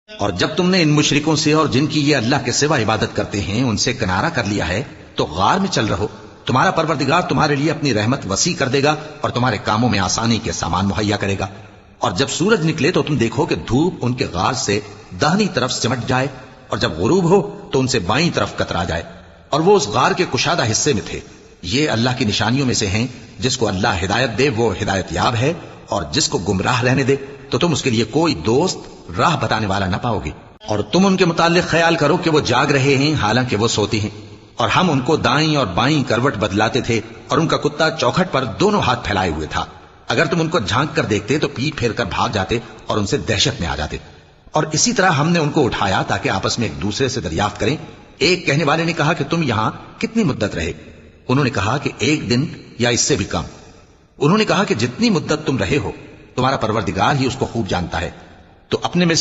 और जब तुमने इन मुशरिकों से और जिनकी ये अल्लाह के सिवा इबादत करते हैं उनसे किनारा कर लिया है तो गार में चल रहो। तुम्हारा परवरदिगार तुम्हारे लिए अपनी रहमत वसी कर देगा और तुम्हारे कामों में आसानी के सामान मुहैया करेगा। और जब सूरज निकले तो तुम देखो कि धूप उनके गार से दाहिनी तरफ सिमट जाए और जब गुरूब हो तो उनसे बाईं तरफ कतरा जाए और वो उस गार के कुशादा हिस्से में थे। ये अल्लाह की निशानियों में से हैं। जिसको अल्लाह हिदायत दे वो हिदायत याब है और जिसको गुमराह रहने दे तो तुम उसके लिए कोई दोस्त राह बताने वाला न पाओगे। और तुम उनके मुताल्लिक ख्याल करो कि वो जाग रहे हैं हालांकि वो सोते हैं, और हम उनको दाईं और बाईं करवट बदलाते थे और उनका कुत्ता चौखट पर दोनों हाथ फैलाए हुए था। अगर तुम उनको झांक कर देखते तो पीठ फेर कर भाग जाते और उनसे दहशत में आ जाते। और इसी तरह हमने उनको उठाया ताकि आपस में एक दूसरे से दरियाफ्त करें। एक कहने वाले ने कहा कि तुम यहां कितनी मुद्दत रहे? उन्होंने कहा कि 1 दिन या इससे भी कम। उन्होंने कहा कि जितनी मुद्दत तुम रहे हो तुम्हारा परवरदिगार ही उसको खूब जानता है। तो अपने में से